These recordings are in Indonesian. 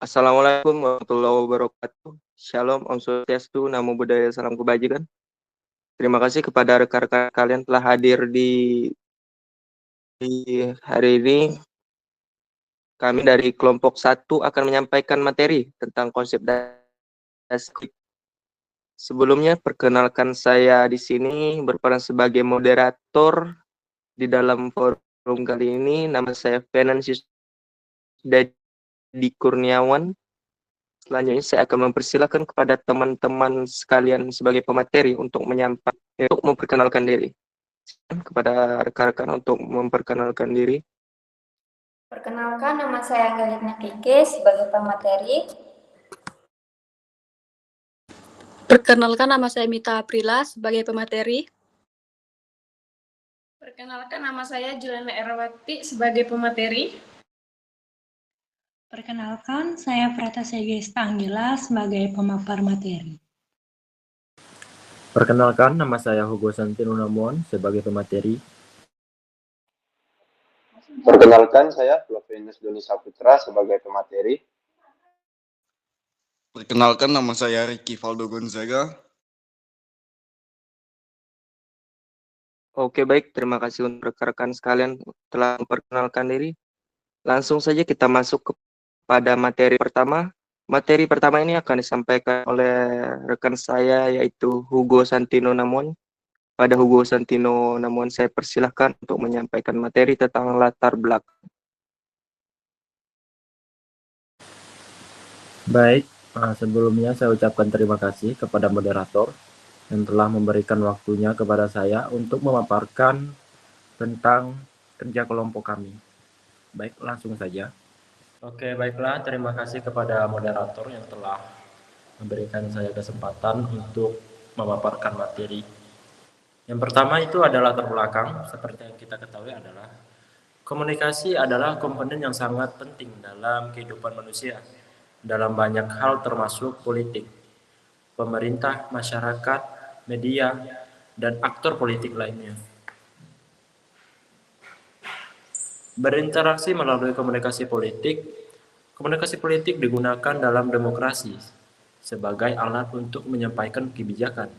Assalamualaikum warahmatullahi wabarakatuh. Shalom, Om Swastiastu, Namo Buddhaya, Salam Kebajikan. Terima kasih kepada rekan-rekan kalian telah hadir di hari ini. Kami dari kelompok 1 akan menyampaikan materi tentang konsep dasar. Sebelumnya, perkenalkan saya di sini berperan sebagai moderator di dalam forum kali ini. Nama saya Venansius Dadi Kurniawan. Selanjutnya saya akan mempersilahkan kepada teman-teman sekalian sebagai pemateri untuk memperkenalkan diri. Kepada rekan-rekan untuk memperkenalkan diri. Perkenalkan, nama saya Galina Kike sebagai pemateri. Perkenalkan, nama saya Mita Aprila sebagai pemateri. Perkenalkan, nama saya Juliana Erawati sebagai pemateri. Perkenalkan, saya Pratasya Gesta Anggila sebagai pemapar materi. Perkenalkan, nama saya Hugo Santino Namon sebagai pemateri. Perkenalkan, saya Flavianus Doni Saputra sebagai pemateri. Perkenalkan, nama saya Ricky Valdo Gonzaga. Oke, baik. Terima kasih untuk rekan-rekan sekalian telah memperkenalkan diri. Langsung saja kita masuk kepada materi pertama. Materi pertama ini akan disampaikan oleh rekan saya, yaitu Hugo Santino Namon. Pada Hugo Santino Namon, saya persilahkan untuk menyampaikan materi tentang latar belakang. Baik, sebelumnya saya ucapkan terima kasih kepada moderator yang telah memberikan waktunya kepada saya untuk memaparkan tentang kerja kelompok kami. Baik, langsung saja. Oke, baiklah. Terima kasih kepada moderator yang telah memberikan saya kesempatan untuk memaparkan materi. Yang pertama itu adalah latar belakang. Seperti yang kita ketahui adalah komunikasi adalah komponen yang sangat penting dalam kehidupan manusia, dalam banyak hal termasuk politik, pemerintah, masyarakat, media, dan aktor politik lainnya. Berinteraksi melalui komunikasi politik digunakan dalam demokrasi sebagai alat untuk menyampaikan kebijakan,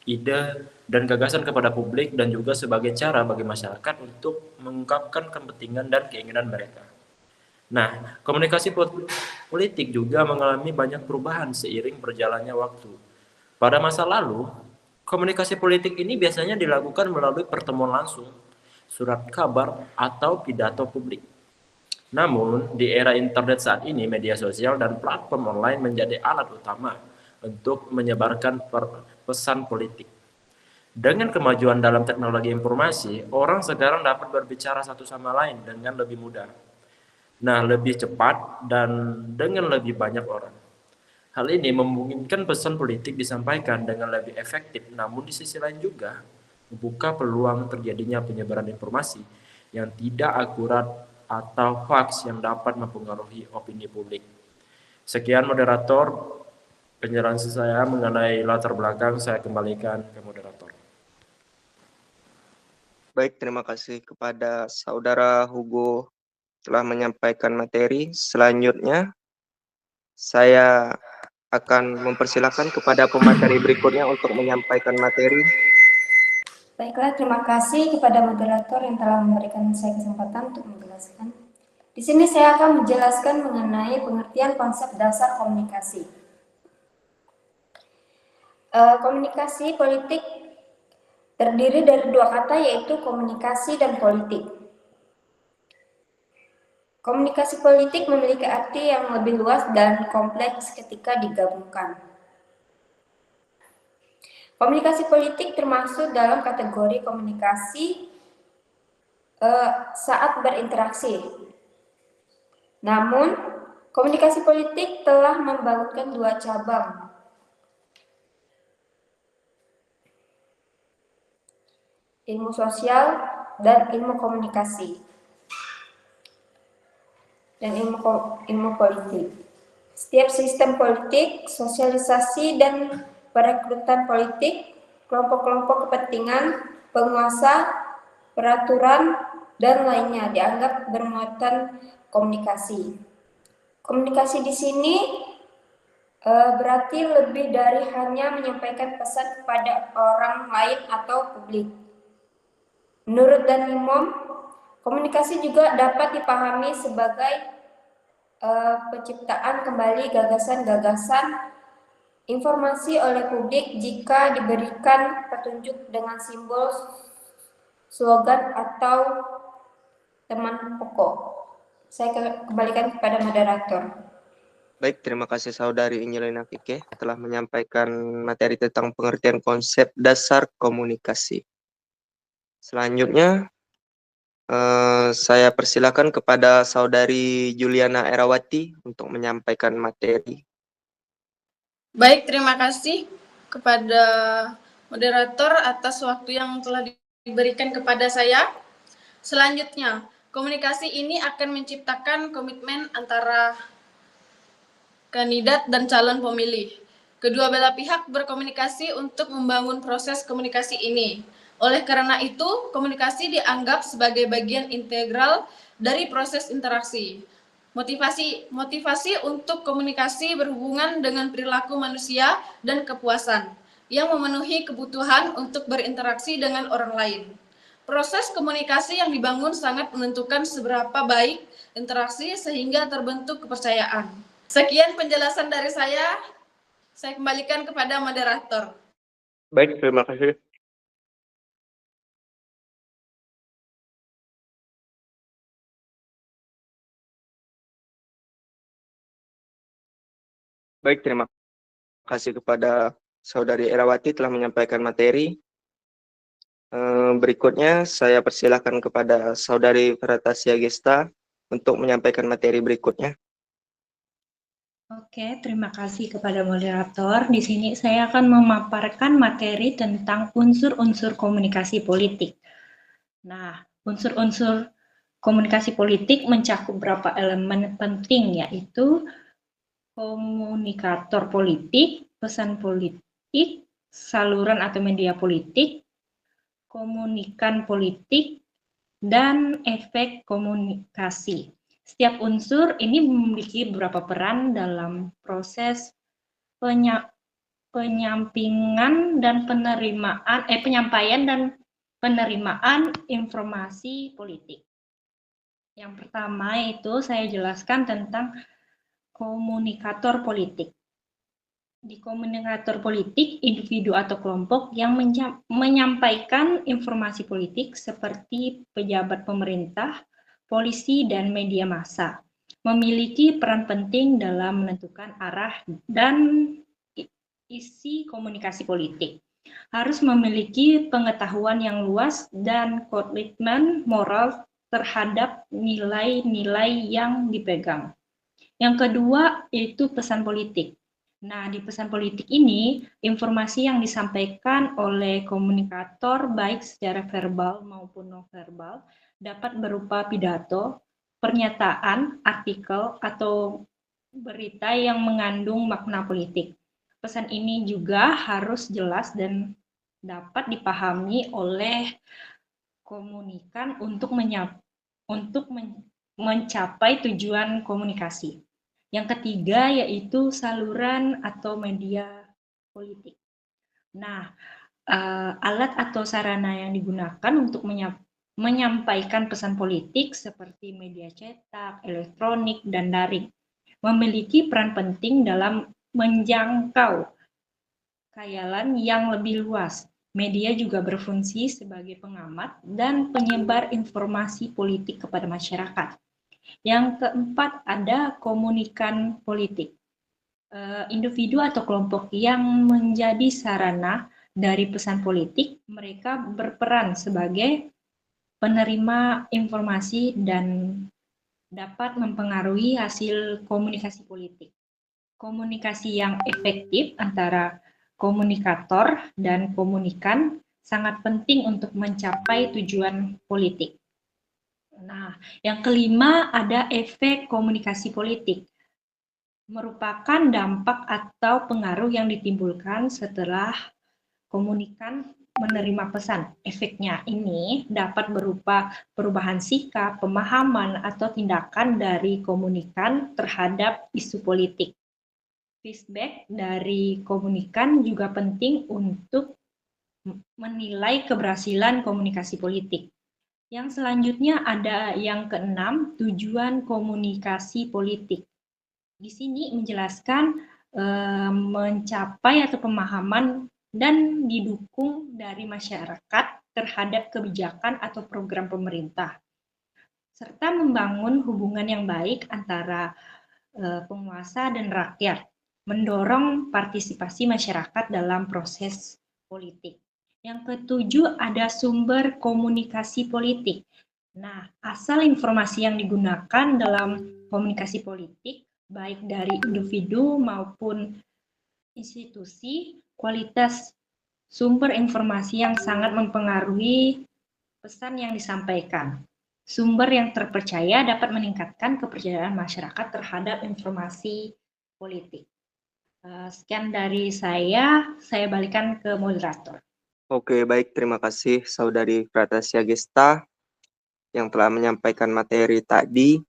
ide, dan gagasan kepada publik, dan juga sebagai cara bagi masyarakat untuk mengungkapkan kepentingan dan keinginan mereka. Nah, komunikasi politik juga mengalami banyak perubahan seiring berjalannya waktu. Pada masa lalu, komunikasi politik ini biasanya dilakukan melalui pertemuan langsung, surat kabar, atau pidato publik. Namun, di era internet saat ini, media sosial dan platform online menjadi alat utama untuk menyebarkan pesan politik. Dengan kemajuan dalam teknologi informasi, orang sekarang dapat berbicara satu sama lain dengan lebih mudah. Nah, lebih cepat dan dengan lebih banyak orang. Hal ini memungkinkan pesan politik disampaikan dengan lebih efektif, namun di sisi lain juga membuka peluang terjadinya penyebaran informasi yang tidak akurat atau hoax yang dapat mempengaruhi opini publik. Sekian moderator, penjelasan saya mengenai latar belakang. Saya kembalikan ke moderator. Baik, terima kasih kepada saudara Hugo telah menyampaikan materi. Selanjutnya, saya akan mempersilahkan kepada pemateri berikutnya untuk menyampaikan materi. Baiklah, terima kasih kepada moderator yang telah memberikan saya kesempatan untuk menjelaskan. Di sini saya akan menjelaskan mengenai pengertian konsep dasar komunikasi. Komunikasi politik terdiri dari dua kata, yaitu komunikasi dan politik. Komunikasi politik memiliki arti yang lebih luas dan kompleks ketika digabungkan. Komunikasi politik termasuk dalam kategori komunikasi saat berinteraksi. Namun, komunikasi politik telah membangunkan dua cabang. Ilmu sosial dan ilmu komunikasi. Dan ilmu politik. Setiap sistem politik, sosialisasi dan perekrutan politik, kelompok-kelompok kepentingan, penguasa, peraturan, dan lainnya dianggap bermuatan komunikasi. Komunikasi di sini berarti lebih dari hanya menyampaikan pesan kepada orang lain atau publik. Menurut Danimom, komunikasi juga dapat dipahami sebagai penciptaan kembali gagasan-gagasan informasi oleh publik jika diberikan petunjuk dengan simbol, slogan, atau teman pokok. Saya kembalikan kepada moderator. Baik, terima kasih Saudari Injilina Kike telah menyampaikan materi tentang pengertian konsep dasar komunikasi. Selanjutnya, saya persilakan kepada Saudari Juliana Erawati untuk menyampaikan materi. Baik, terima kasih kepada moderator atas waktu yang telah diberikan kepada saya. Selanjutnya, komunikasi ini akan menciptakan komitmen antara kandidat dan calon pemilih. Kedua belah pihak berkomunikasi untuk membangun proses komunikasi ini. Oleh karena itu, komunikasi dianggap sebagai bagian integral dari proses interaksi. Motivasi untuk komunikasi berhubungan dengan perilaku manusia dan kepuasan yang memenuhi kebutuhan untuk berinteraksi dengan orang lain. Proses komunikasi yang dibangun sangat menentukan seberapa baik interaksi sehingga terbentuk kepercayaan. Sekian penjelasan dari saya kembalikan kepada moderator. Baik, terima kasih. Baik, terima kasih kepada Saudari Erawati telah menyampaikan materi. Berikutnya saya persilahkan kepada Saudari Fratasia Gesta untuk menyampaikan materi berikutnya. Oke, terima kasih kepada moderator. Di sini saya akan memaparkan materi tentang unsur-unsur komunikasi politik. Nah, unsur-unsur komunikasi politik mencakup beberapa elemen penting, yaitu komunikator politik, pesan politik, saluran atau media politik, komunikan politik, dan efek komunikasi. Setiap unsur ini memiliki beberapa peran dalam proses penyampaian dan penerimaan informasi politik. Yang pertama itu saya jelaskan tentang komunikator politik. Di komunikator politik, individu atau kelompok yang menyampaikan informasi politik seperti pejabat pemerintah, polisi, dan media massa memiliki peran penting dalam menentukan arah dan isi komunikasi politik. Harus memiliki pengetahuan yang luas dan komitmen moral terhadap nilai-nilai yang dipegang. Yang kedua yaitu pesan politik. Nah, di pesan politik ini, informasi yang disampaikan oleh komunikator baik secara verbal maupun non-verbal dapat berupa pidato, pernyataan, artikel, atau berita yang mengandung makna politik. Pesan ini juga harus jelas dan dapat dipahami oleh komunikan untuk mencapai tujuan komunikasi. Yang ketiga yaitu saluran atau media politik. Nah, alat atau sarana yang digunakan untuk menyampaikan pesan politik seperti media cetak, elektronik, dan daring memiliki peran penting dalam menjangkau khayalan yang lebih luas. Media juga berfungsi sebagai pengamat dan penyebar informasi politik kepada masyarakat. Yang keempat ada komunikan politik. Individu atau kelompok yang menjadi sarana dari pesan politik, mereka berperan sebagai penerima informasi dan dapat mempengaruhi hasil komunikasi politik. Komunikasi yang efektif antara komunikator dan komunikan sangat penting untuk mencapai tujuan politik. Nah, yang kelima ada efek komunikasi politik. Merupakan dampak atau pengaruh yang ditimbulkan setelah komunikan menerima pesan. Efeknya ini dapat berupa perubahan sikap, pemahaman, atau tindakan dari komunikan terhadap isu politik. Feedback dari komunikan juga penting untuk menilai keberhasilan komunikasi politik. Yang selanjutnya ada yang keenam, tujuan komunikasi politik. Di sini menjelaskan mencapai atau pemahaman dan didukung dari masyarakat terhadap kebijakan atau program pemerintah, serta membangun hubungan yang baik antara penguasa dan rakyat, mendorong partisipasi masyarakat dalam proses politik. Yang ketujuh ada sumber komunikasi politik. Nah, asal informasi yang digunakan dalam komunikasi politik, baik dari individu maupun institusi, kualitas sumber informasi yang sangat mempengaruhi pesan yang disampaikan. Sumber yang terpercaya dapat meningkatkan kepercayaan masyarakat terhadap informasi politik. Sekian dari saya balikan ke moderator. Oke, baik. Terima kasih Saudari Pratasya Gesta yang telah menyampaikan materi tadi.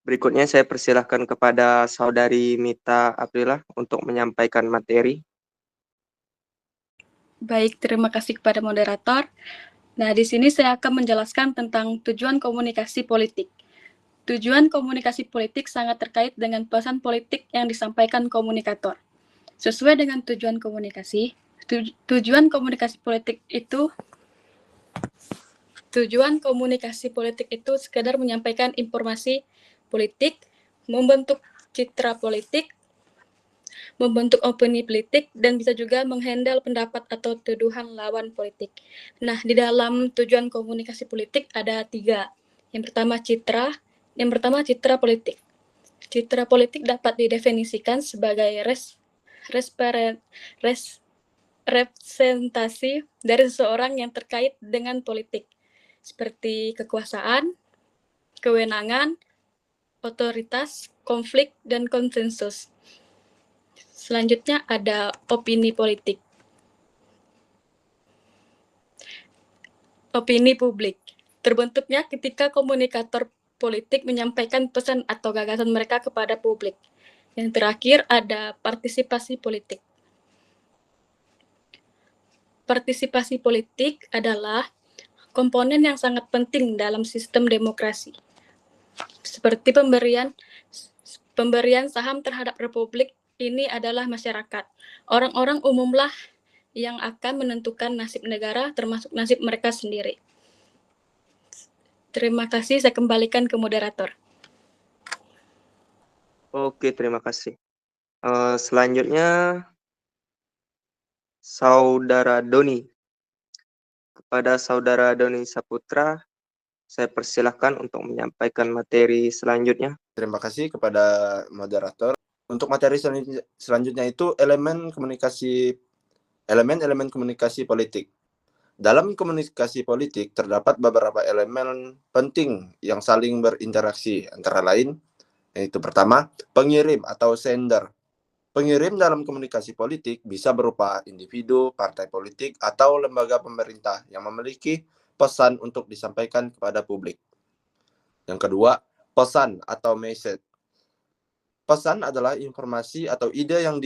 Berikutnya saya persilahkan kepada Saudari Mita Aprila untuk menyampaikan materi. Baik, terima kasih kepada moderator. Nah, di sini saya akan menjelaskan tentang tujuan komunikasi politik. Tujuan komunikasi politik sangat terkait dengan pesan politik yang disampaikan komunikator. Sesuai dengan tujuan komunikasi politik itu sekedar menyampaikan informasi politik, membentuk citra politik, membentuk opini politik, dan bisa juga menghandle pendapat atau tuduhan lawan politik. Nah, di dalam tujuan komunikasi politik ada 3. Yang pertama citra politik. Citra politik dapat didefinisikan sebagai representasi dari seseorang yang terkait dengan politik, seperti kekuasaan, kewenangan, otoritas, konflik, dan konsensus. Selanjutnya ada opini politik. Opini publik terbentuknya ketika komunikator politik menyampaikan pesan atau gagasan mereka kepada publik. Yang terakhir ada partisipasi politik. Partisipasi politik adalah komponen yang sangat penting dalam sistem demokrasi. Seperti pemberian saham terhadap republik ini adalah masyarakat. Orang-orang umumlah yang akan menentukan nasib negara, termasuk nasib mereka sendiri. Terima kasih, saya kembalikan ke moderator. Oke, terima kasih. Selanjutnya, Saudara Doni. Kepada Saudara Doni Saputra, saya persilahkan untuk menyampaikan materi selanjutnya. Terima kasih kepada moderator. Untuk materi selanjutnya itu elemen komunikasi politik. Dalam komunikasi politik terdapat beberapa elemen penting yang saling berinteraksi, antara lain yaitu pertama, pengirim atau sender. Pengirim dalam komunikasi politik bisa berupa individu, partai politik, atau lembaga pemerintah yang memiliki pesan untuk disampaikan kepada publik. Yang kedua, pesan atau message. Pesan adalah informasi atau ide yang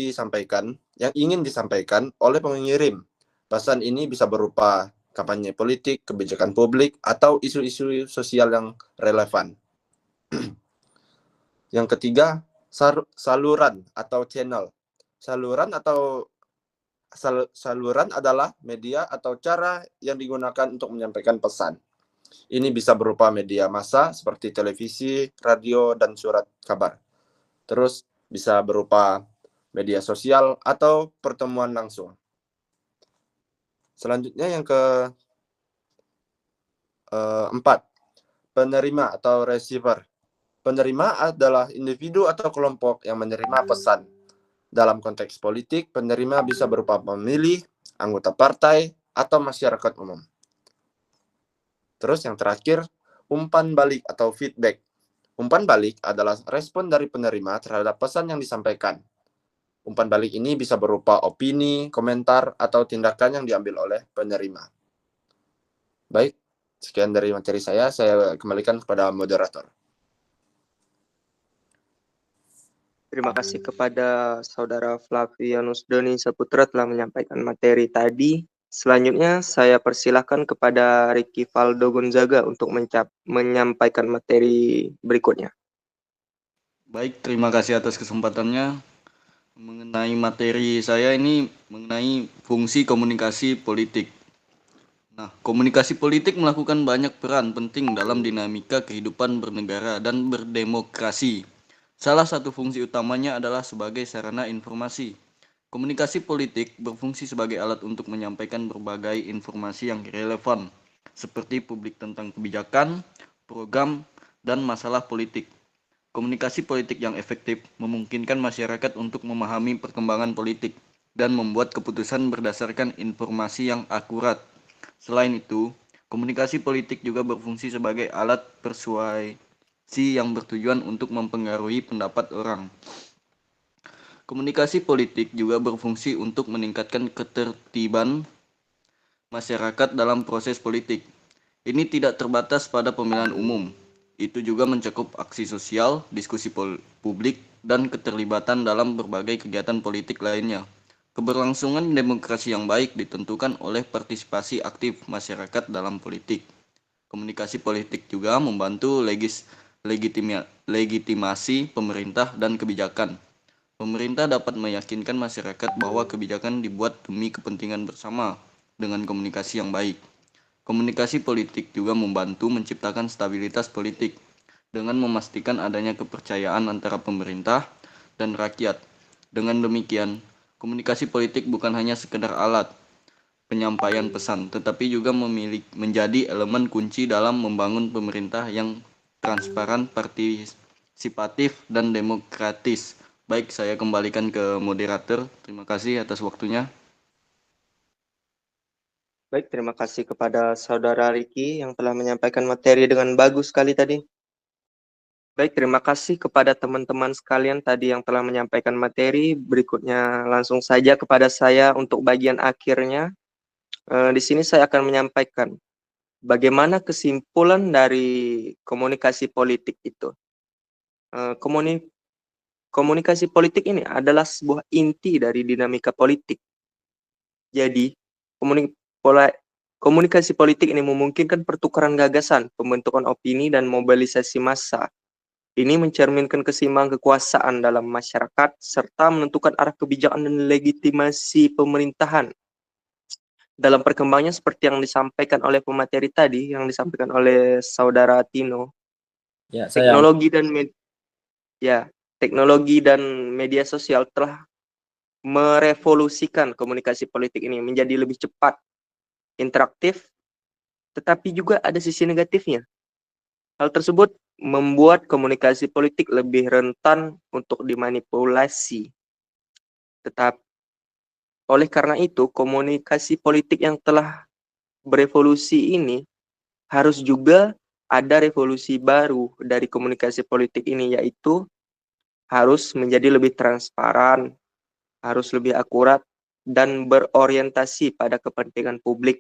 ingin disampaikan oleh pengirim. Pesan ini bisa berupa kampanye politik, kebijakan publik, atau isu-isu sosial yang relevan. Yang ketiga, saluran atau channel. Saluran adalah media atau cara yang digunakan untuk menyampaikan pesan. Ini bisa berupa media massa seperti televisi, radio, dan surat kabar. Terus bisa berupa media sosial atau pertemuan langsung. Selanjutnya yang keempat, penerima atau receiver. Penerima adalah individu atau kelompok yang menerima pesan. Dalam konteks politik, penerima bisa berupa pemilih, anggota partai, atau masyarakat umum. Terus yang terakhir, umpan balik atau feedback. Umpan balik adalah respon dari penerima terhadap pesan yang disampaikan. Umpan balik ini bisa berupa opini, komentar, atau tindakan yang diambil oleh penerima. Baik, sekian dari materi saya kembalikan kepada moderator. Terima kasih kepada Saudara Flavianus Doni Saputra telah menyampaikan materi tadi. Selanjutnya saya persilahkan kepada Ricky Valdo Gonzaga untuk menyampaikan materi berikutnya. Baik, terima kasih atas kesempatannya. Mengenai materi saya ini mengenai fungsi komunikasi politik. Nah, komunikasi politik melakukan banyak peran penting dalam dinamika kehidupan bernegara dan berdemokrasi. Salah satu fungsi utamanya adalah sebagai sarana informasi. Komunikasi politik berfungsi sebagai alat untuk menyampaikan berbagai informasi yang relevan, seperti publik tentang kebijakan, program, dan masalah politik. Komunikasi politik yang efektif memungkinkan masyarakat untuk memahami perkembangan politik dan membuat keputusan berdasarkan informasi yang akurat. Selain itu, komunikasi politik juga berfungsi sebagai alat persuasi yang bertujuan untuk mempengaruhi pendapat orang. Komunikasi politik juga berfungsi untuk meningkatkan ketertiban masyarakat dalam proses politik. Ini tidak terbatas pada pemilihan umum. Itu juga mencakup aksi sosial, diskusi publik, dan keterlibatan dalam berbagai kegiatan politik lainnya. Keberlangsungan demokrasi yang baik ditentukan oleh partisipasi aktif masyarakat dalam politik. Komunikasi politik juga membantu legitimasi pemerintah dan kebijakan. Pemerintah dapat meyakinkan masyarakat bahwa kebijakan dibuat demi kepentingan bersama dengan komunikasi yang baik. Komunikasi politik juga membantu menciptakan stabilitas politik dengan memastikan adanya kepercayaan antara pemerintah dan rakyat. Dengan demikian, komunikasi politik bukan hanya sekedar alat penyampaian pesan, tetapi juga menjadi elemen kunci dalam membangun pemerintah yang transparan, partisipatif, dan demokratis. Baik, saya kembalikan ke moderator. Terima kasih atas waktunya. Baik, terima kasih kepada Saudara Ricky yang telah menyampaikan materi dengan bagus sekali tadi. Baik, terima kasih kepada teman-teman sekalian tadi yang telah menyampaikan materi. Berikutnya langsung saja kepada saya untuk bagian akhirnya. Di sini saya akan menyampaikan bagaimana kesimpulan dari komunikasi politik itu. Komunikasi politik ini adalah sebuah inti dari dinamika politik. Jadi, komunikasi politik ini memungkinkan pertukaran gagasan, pembentukan opini, dan mobilisasi massa. Ini mencerminkan keseimbangan kekuasaan dalam masyarakat, serta menentukan arah kebijakan dan legitimasi pemerintahan. Dalam perkembangannya seperti yang disampaikan oleh pemateri tadi, yang disampaikan oleh Saudara Tino, Ya, teknologi dan media sosial telah merevolusikan komunikasi politik ini menjadi lebih cepat, interaktif, tetapi juga ada sisi negatifnya. Hal tersebut membuat komunikasi politik lebih rentan untuk dimanipulasi. Tetapi oleh karena itu, komunikasi politik yang telah berevolusi ini harus juga ada revolusi baru dari komunikasi politik ini, yaitu harus menjadi lebih transparan, harus lebih akurat, dan berorientasi pada kepentingan publik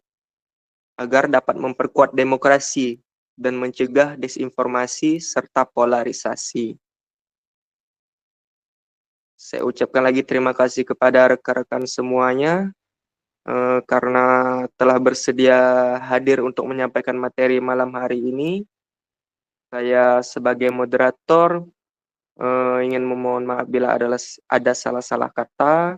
agar dapat memperkuat demokrasi dan mencegah desinformasi serta polarisasi. Saya ucapkan lagi terima kasih kepada rekan-rekan semuanya karena telah bersedia hadir untuk menyampaikan materi malam hari ini. Saya sebagai moderator ingin memohon maaf bila ada salah-salah kata.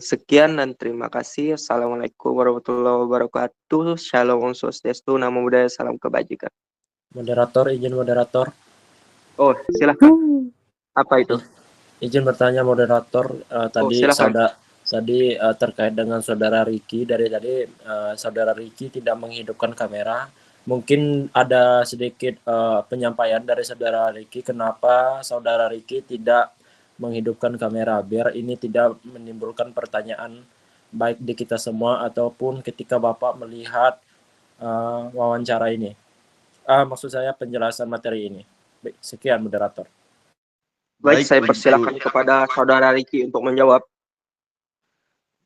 Sekian dan terima kasih. Assalamualaikum warahmatullahi wabarakatuh. Shalom Om Swastiastu, Namo Buddhaya, salam kebajikan. izin moderator. Oh, silakan. Apa itu? Izin bertanya moderator, tadi silakan. terkait dengan Saudara Ricky, dari tadi Saudara Ricky tidak menghidupkan kamera. Mungkin ada sedikit penyampaian dari Saudara Ricky, kenapa Saudara Ricky tidak menghidupkan kamera, biar ini tidak menimbulkan pertanyaan baik di kita semua ataupun ketika Bapak melihat wawancara ini. Maksud saya penjelasan materi ini. Baik, sekian moderator. Baik, saya untuk- persilakan kepada Saudara Riki untuk menjawab.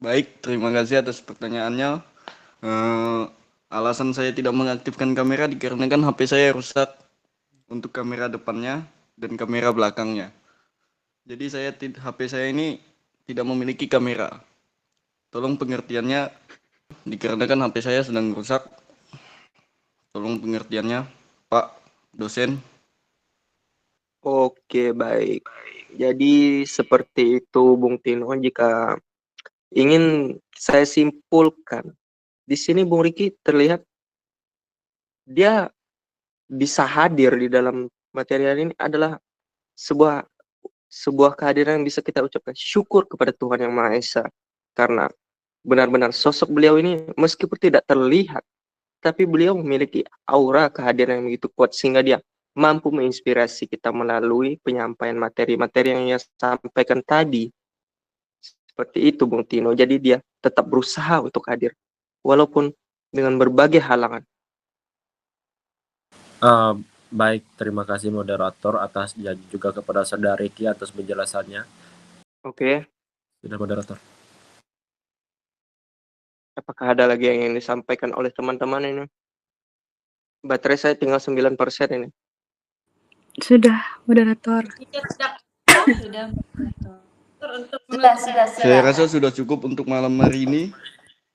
Baik, terima kasih atas pertanyaannya. Alasan saya tidak mengaktifkan kamera dikarenakan HP saya rusak untuk kamera depannya dan kamera belakangnya. Jadi HP saya ini tidak memiliki kamera. Tolong pengertiannya, dikarenakan HP saya sedang rusak. Tolong pengertiannya, Pak dosen. Oke, baik. Jadi seperti itu Bung Tino, jika ingin saya simpulkan, di sini Bung Riki terlihat dia bisa hadir di dalam materi ini adalah sebuah kehadiran yang bisa kita ucapkan syukur kepada Tuhan Yang Maha Esa, karena benar-benar sosok beliau ini meskipun tidak terlihat, tapi beliau memiliki aura kehadiran yang begitu kuat sehingga dia mampu menginspirasi kita melalui penyampaian materi-materi yang ia sampaikan tadi. Seperti itu Bung Tino. Jadi dia tetap berusaha untuk hadir walaupun dengan berbagai halangan. Baik, terima kasih moderator atas dan juga kepada Saudara Riki atas penjelasannya. Oke. Sudah moderator. Apakah ada lagi yang ingin disampaikan oleh teman-teman ini? Baterai saya tinggal 9% ini. Sudah, moderator. Sudah. Sudah. Saya rasa sudah cukup untuk malam hari ini.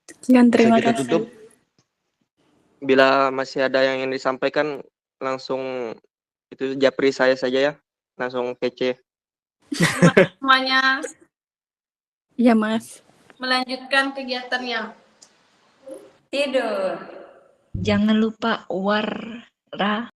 Sekian, Bisa terima kita kasih. tutup. Bila masih ada yang ingin disampaikan, langsung itu japri saya saja ya. Langsung PC. Semuanya Ya, Mas. melanjutkan kegiatannya. Tidur. Jangan lupa warna